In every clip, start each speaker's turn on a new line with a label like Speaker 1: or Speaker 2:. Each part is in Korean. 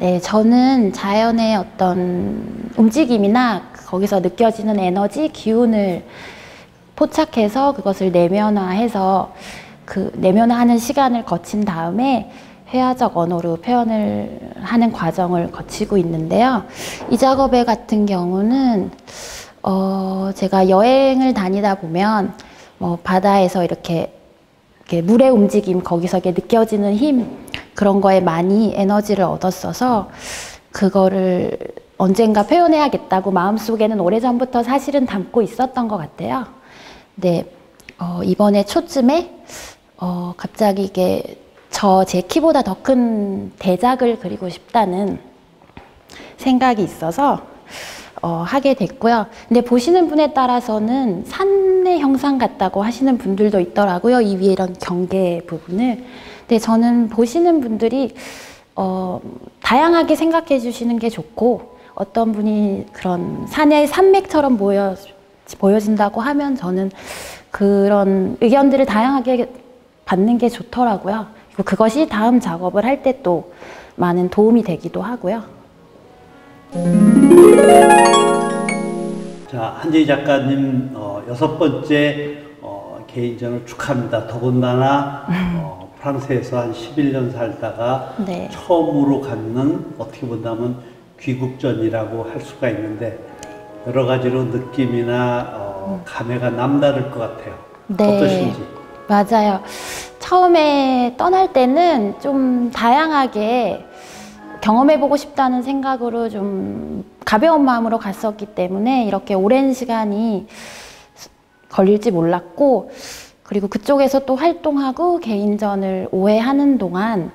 Speaker 1: 네, 저는 자연의 어떤 움직임이나 거기서 느껴지는 에너지, 기운을 포착해서 그것을 내면화해서 그 내면화하는 시간을 거친 다음에 회화적 언어로 표현을 하는 과정을 거치고 있는데요. 이 작업의 같은 경우는 제가 여행을 다니다 보면 바다에서 이렇게 물의 움직임, 거기서 느껴지는 힘, 그런 거에 많이 에너지를 얻었어서 그거를 언젠가 표현해야겠다고 마음속에는 오래전부터 사실은 담고 있었던 것 같아요. 근데 이번에 초쯤에 갑자기 이게 제 키보다 더 큰 대작을 그리고 싶다는 생각이 있어서 하게 됐고요. 근데 보시는 분에 따라서는 산의 형상 같다고 하시는 분들도 있더라고요. 이 위에 이런 경계 부분을. 근데 저는 보시는 분들이 다양하게 생각해 주시는 게 좋고, 어떤 분이 그런 산의 산맥처럼 보여진다고 하면 저는 그런 의견들을 다양하게 받는 게 좋더라고요. 그리고 그것이 다음 작업을 할 때 또 많은 도움이 되기도 하고요.
Speaker 2: 자, 한재희 작가님 6번째 개인전을 축하합니다. 더군다나 프랑스에서 한 11년 살다가
Speaker 1: 네.
Speaker 2: 처음으로 갖는, 어떻게 본다면 귀국전이라고 할 수가 있는데, 여러 가지로 느낌이나 감회가 남다를 것 같아요.
Speaker 1: 네.
Speaker 2: 어떠신지?
Speaker 1: 맞아요. 처음에 떠날 때는 좀 다양하게 경험해보고 싶다는 생각으로 좀 가벼운 마음으로 갔었기 때문에 이렇게 오랜 시간이 걸릴지 몰랐고, 그리고 그쪽에서 또 활동하고 개인전을 오래 하는 동안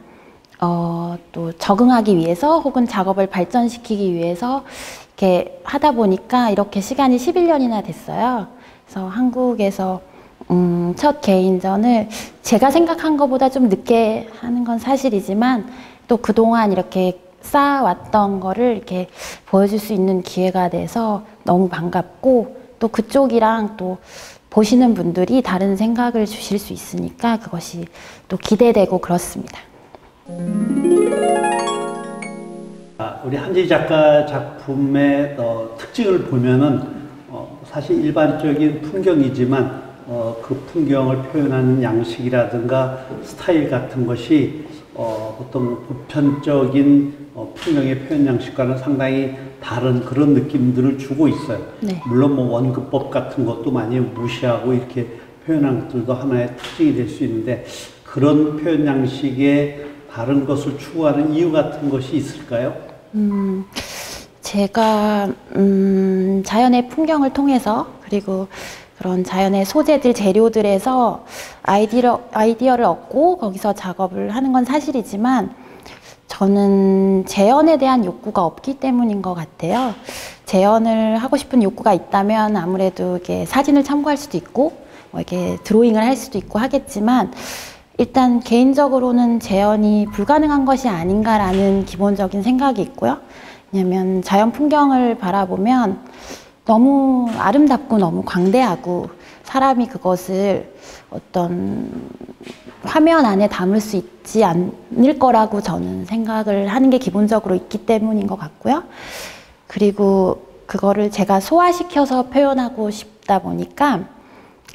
Speaker 1: 또 적응하기 위해서 혹은 작업을 발전시키기 위해서 이렇게 하다 보니까 이렇게 시간이 11년이나 됐어요. 그래서 한국에서 첫 개인전을 제가 생각한 것보다 좀 늦게 하는 건 사실이지만, 또 그동안 이렇게 쌓아왔던 거를 이렇게 보여줄 수 있는 기회가 돼서 너무 반갑고, 또 그쪽이랑 또 보시는 분들이 다른 생각을 주실 수 있으니까 그것이 또 기대되고 그렇습니다.
Speaker 2: 우리 한재희 작가 작품의 특징을 보면은 사실 일반적인 풍경이지만 그 풍경을 표현하는 양식이라든가 스타일 같은 것이 어떤 보편적인 풍경의 표현 양식과는 상당히 다른 그런 느낌들을 주고 있어요.
Speaker 1: 네.
Speaker 2: 물론 원근법 같은 것도 많이 무시하고 이렇게 표현한 것들도 하나의 특징이 될 수 있는데, 그런 표현 양식에 다른 것을 추구하는 이유 같은 것이 있을까요?
Speaker 1: 제가 자연의 풍경을 통해서, 그리고 그런 자연의 소재들, 재료들에서 아이디어를 얻고 거기서 작업을 하는 건 사실이지만, 저는 재현에 대한 욕구가 없기 때문인 것 같아요. 재현을 하고 싶은 욕구가 있다면 아무래도 이렇게 사진을 참고할 수도 있고, 이렇게 드로잉을 할 수도 있고 하겠지만, 일단 개인적으로는 재현이 불가능한 것이 아닌가라는 기본적인 생각이 있고요. 왜냐하면 자연 풍경을 바라보면 너무 아름답고 너무 광대하고, 사람이 그것을 어떤 화면 안에 담을 수 있지 않을 거라고 저는 생각을 하는 게 기본적으로 있기 때문인 것 같고요. 그리고 그거를 제가 소화시켜서 표현하고 싶다 보니까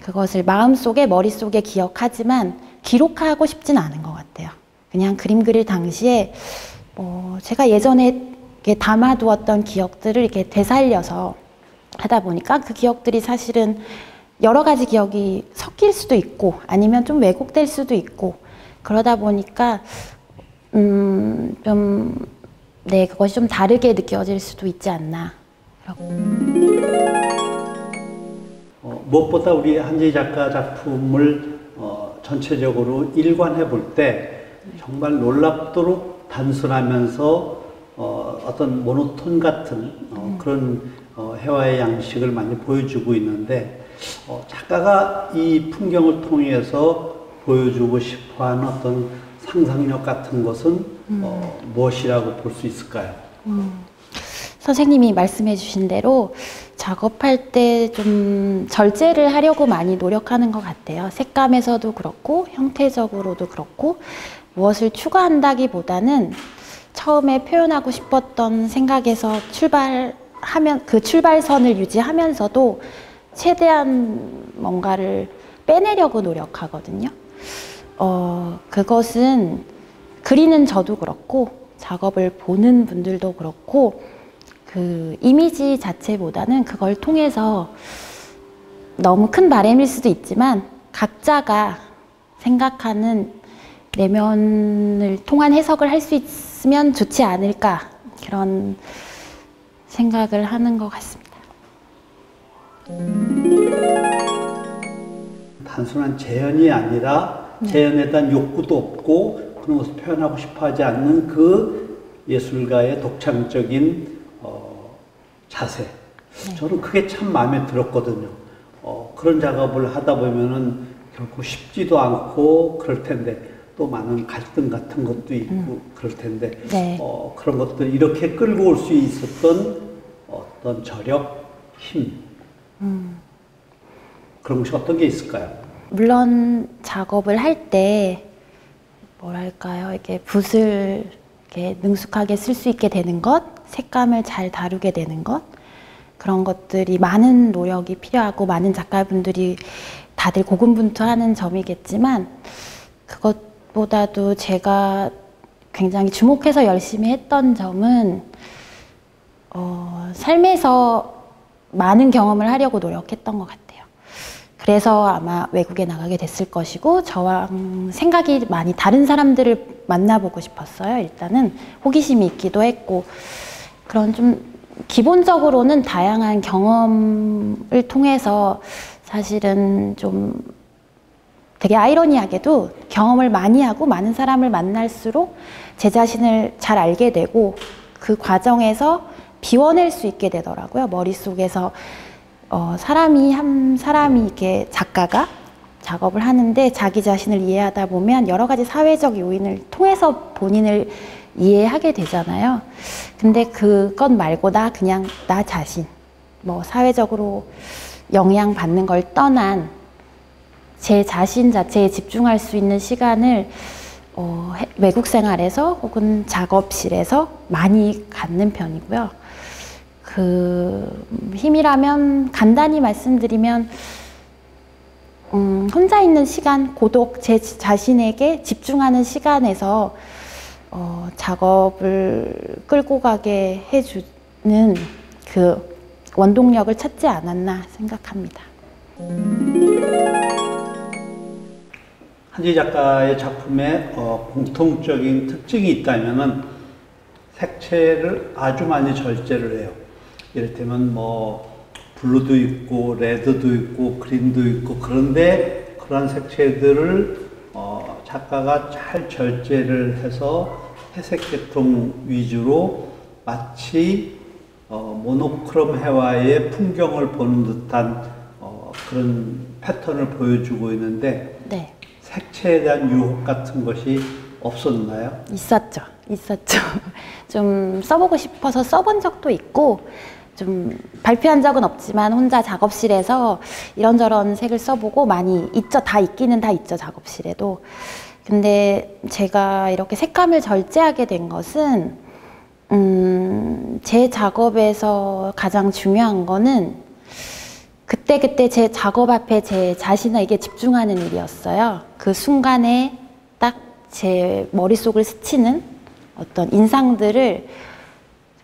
Speaker 1: 그것을 마음속에, 머릿속에 기억하지만 기록하고 싶진 않은 것 같아요. 그냥 그림 그릴 당시에 제가 예전에 담아두었던 기억들을 이렇게 되살려서 하다 보니까 그 기억들이 사실은 여러 가지 기억이 섞일 수도 있고 아니면 좀 왜곡될 수도 있고, 그러다 보니까 그것이 좀 다르게 느껴질 수도 있지 않나.
Speaker 2: 무엇보다 우리 한재희 작가 작품을 전체적으로 일관해 볼 때 정말 놀랍도록 단순하면서 어떤 모노톤 같은 그런 회화의 양식을 많이 보여주고 있는데, 작가가 이 풍경을 통해서 보여주고 싶어하는 어떤 상상력 같은 것은 무엇이라고 볼 수 있을까요?
Speaker 1: 선생님이 말씀해 주신 대로 작업할 때 좀 절제를 하려고 많이 노력하는 것 같아요. 색감에서도 그렇고 형태적으로도 그렇고, 무엇을 추가한다기보다는 처음에 표현하고 싶었던 생각에서 그 출발선을 유지하면서도 최대한 뭔가를 빼내려고 노력하거든요. 그것은 그리는 저도 그렇고 작업을 보는 분들도 그렇고 그 이미지 자체보다는 그걸 통해서 너무 큰 바람일 수도 있지만 각자가 생각하는 내면을 통한 해석을 할 수 있으면 좋지 않을까 그런 생각을 하는 것 같습니다.
Speaker 2: 단순한 재현이 아니라 재현에 대한 욕구도 없고 그런 것을 표현하고 싶어 하지 않는 그 예술가의 독창적인 자세. 저는 그게 참 마음에 들었거든요. 그런 작업을 하다 보면은 결코 쉽지도 않고 그럴 텐데 또 많은 갈등 같은 것도 있고 그럴 텐데
Speaker 1: 네.
Speaker 2: 그런 것들 이렇게 끌고 올 수 있었던 어떤 저력, 힘 그런 것이 어떤 게 있을까요?
Speaker 1: 물론 작업을 할 때 뭐랄까요, 이렇게 붓을 이렇게 능숙하게 쓸 수 있게 되는 것, 색감을 잘 다루게 되는 것, 그런 것들이 많은 노력이 필요하고 많은 작가분들이 다들 고군분투하는 점이겠지만 그것보다도 제가 굉장히 주목해서 열심히 했던 점은 삶에서 많은 경험을 하려고 노력했던 것 같아요. 그래서 아마 외국에 나가게 됐을 것이고 저랑 생각이 많이 다른 사람들을 만나보고 싶었어요. 일단은 호기심이 있기도 했고 그런 좀 기본적으로는 다양한 경험을 통해서 사실은 좀 되게 아이러니하게도 경험을 많이 하고 많은 사람을 만날수록 제 자신을 잘 알게 되고 그 과정에서 비워낼 수 있게 되더라고요. 머릿속에서 한 사람이 이렇게 작가가 작업을 하는데 자기 자신을 이해하다 보면 여러 가지 사회적 요인을 통해서 본인을 이해하게 되잖아요. 근데 그것 말고 그냥 나 자신, 뭐 사회적으로 영향받는 걸 떠난 제 자신 자체에 집중할 수 있는 시간을 외국 생활에서 혹은 작업실에서 많이 갖는 편이고요. 그 힘이라면 간단히 말씀드리면 혼자 있는 시간, 고독, 제 자신에게 집중하는 시간에서 작업을 끌고 가게 해주는 그 원동력을 찾지 않았나 생각합니다.
Speaker 2: 한지 작가의 작품에 공통적인 특징이 있다면은 색채를 아주 많이 절제를 해요. 이를테면 뭐 블루도 있고 레드도 있고 그린도 있고 그런데 그러한 색채들을 작가가 잘 절제를 해서 회색 계통 위주로 마치 모노크롬 회화의 풍경을 보는 듯한 그런 패턴을 보여주고 있는데
Speaker 1: 네.
Speaker 2: 색채에 대한 유혹 같은 것이 없었나요?
Speaker 1: 있었죠. 좀 써보고 싶어서 써본 적도 있고 좀 발표한 적은 없지만 혼자 작업실에서 이런저런 색을 써보고 많이 있죠. 다 있기는 다 있죠. 작업실에도. 근데 제가 이렇게 색감을 절제하게 된 것은 제 작업에서 가장 중요한 거는 그때그때 제 작업 앞에 제 자신에게 집중하는 일이었어요. 그 순간에 딱 제 머릿속을 스치는 어떤 인상들을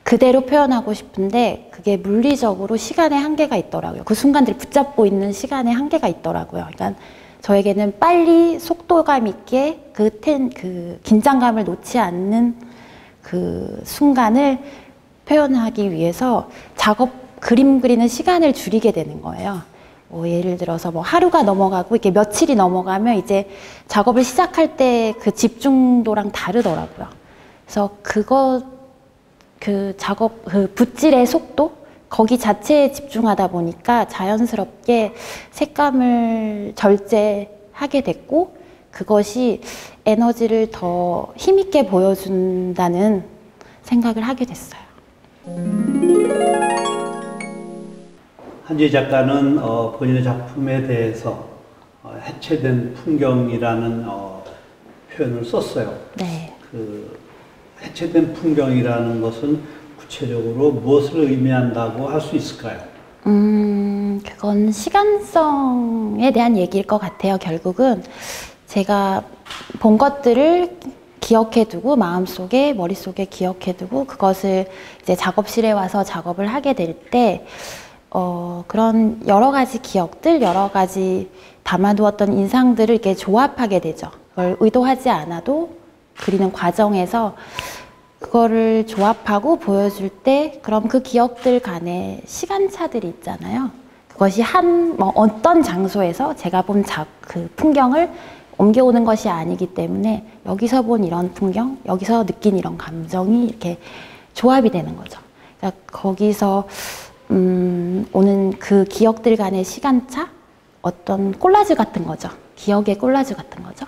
Speaker 1: 그대로 표현하고 싶은데 그게 물리적으로 시간의 한계가 있더라고요. 그 순간들을 붙잡고 있는 시간의 한계가 있더라고요. 그러니까 저에게는 빨리 속도감 있게 그 긴장감을 놓지 않는 그 순간을 표현하기 위해서 그림 그리는 시간을 줄이게 되는 거예요. 예를 들어서 뭐 하루가 넘어가고 이렇게 며칠이 넘어가면 이제 작업을 시작할 때 그 집중도랑 다르더라고요. 그래서 그 붓질의 속도? 거기 자체에 집중하다 보니까 자연스럽게 색감을 절제하게 됐고 그것이 에너지를 더 힘있게 보여준다는 생각을 하게 됐어요.
Speaker 2: 한지 작가는 본인의 작품에 대해서 해체된 풍경이라는 표현을 썼어요.
Speaker 1: 네.
Speaker 2: 그 해체된 풍경이라는 것은 구체적으로 무엇을 의미한다고 할 수 있을까요?
Speaker 1: 그건 시간성에 대한 얘기일 것 같아요. 결국은 제가 본 것들을 기억해두고 마음속에, 머릿속에 기억해두고 그것을 이제 작업실에 와서 작업을 하게 될 때 그런 여러 가지 기억들, 여러 가지 담아두었던 인상들을 이렇게 조합하게 되죠. 그걸 의도하지 않아도 그리는 과정에서 그거를 조합하고 보여줄 때 그럼 그 기억들 간의 시간차들이 있잖아요. 그것이 어떤 장소에서 제가 본 그 풍경을 옮겨오는 것이 아니기 때문에 여기서 본 이런 풍경, 여기서 느낀 이런 감정이 이렇게 조합이 되는 거죠. 그러니까 거기서 오는 그 기억들 간의 시간차? 어떤 콜라주 같은 거죠. 기억의 콜라주 같은 거죠.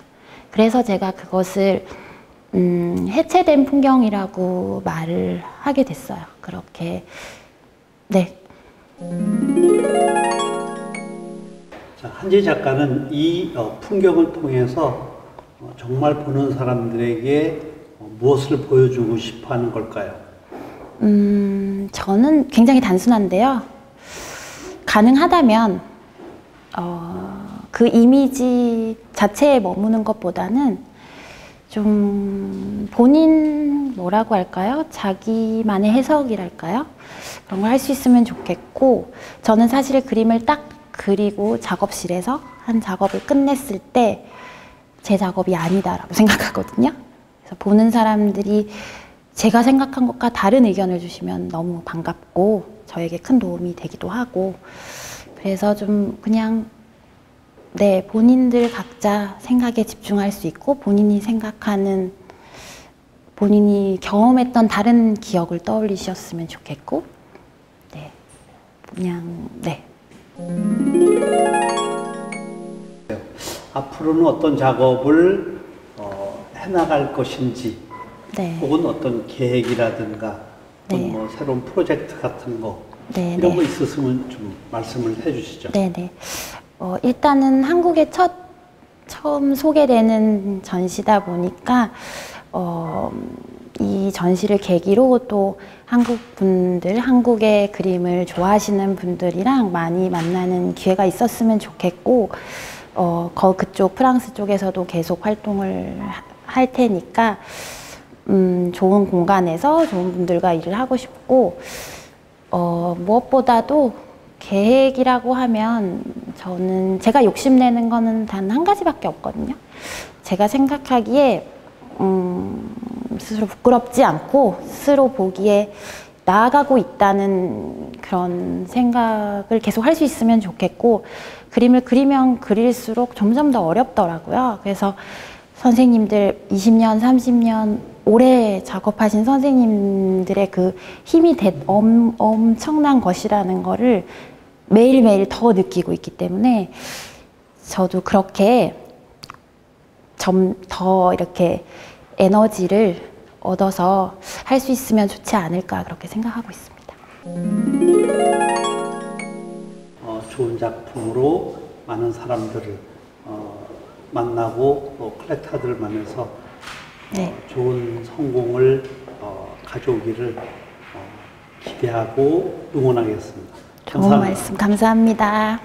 Speaker 1: 그래서 제가 그것을 해체된 풍경이라고 말을 하게 됐어요. 그렇게, 네.
Speaker 2: 자, 한지 작가는 이 풍경을 통해서 정말 보는 사람들에게 무엇을 보여주고 싶어 하는 걸까요?
Speaker 1: 저는 굉장히 단순한데요. 가능하다면, 그 이미지 자체에 머무는 것보다는 좀 본인 뭐라고 할까요? 자기만의 해석이랄까요? 그런 걸 할 수 있으면 좋겠고, 저는 사실 그림을 딱 그리고 작업실에서 한 작업을 끝냈을 때 제 작업이 아니다라고 생각하거든요. 그래서 보는 사람들이 제가 생각한 것과 다른 의견을 주시면 너무 반갑고 저에게 큰 도움이 되기도 하고, 그래서 좀 그냥 네, 본인들 각자 생각에 집중할 수 있고 본인이 생각하는, 본인이 경험했던 다른 기억을 떠올리셨으면 좋겠고, 네, 그냥 네.
Speaker 2: 앞으로는 어떤 작업을 해나갈 것인지,
Speaker 1: 네.
Speaker 2: 혹은 어떤 계획이라든가
Speaker 1: 네.
Speaker 2: 뭐 새로운 프로젝트 같은 거
Speaker 1: 네,
Speaker 2: 이런
Speaker 1: 네.
Speaker 2: 거 있으시면 좀 말씀을 해주시죠.
Speaker 1: 네네. 일단은 한국에 처음 소개되는 전시다 보니까 이 전시를 계기로 또 한국 분들, 한국의 그림을 좋아하시는 분들이랑 많이 만나는 기회가 있었으면 좋겠고, 그쪽 프랑스 쪽에서도 계속 활동을 할 테니까 좋은 공간에서 좋은 분들과 일을 하고 싶고, 무엇보다도 계획이라고 하면 저는 제가 욕심내는 거는 단 한 가지밖에 없거든요. 제가 생각하기에 스스로 부끄럽지 않고 스스로 보기에 나아가고 있다는 그런 생각을 계속 할 수 있으면 좋겠고, 그림을 그리면 그릴수록 점점 더 어렵더라고요. 그래서 선생님들 20년, 30년 오래 작업하신 선생님들의 그 힘이 엄청난 것이라는 거를 매일매일 더 느끼고 있기 때문에 저도 그렇게 더 이렇게 에너지를 얻어서 할 수 있으면 좋지 않을까 그렇게 생각하고 있습니다.
Speaker 2: 좋은 작품으로 많은 사람들을 만나고 또 컬렉터들을 만나서
Speaker 1: 네.
Speaker 2: 좋은 성공을 가져오기를 기대하고 응원하겠습니다.
Speaker 1: 좋은
Speaker 2: 감사합니다.
Speaker 1: 말씀 감사합니다.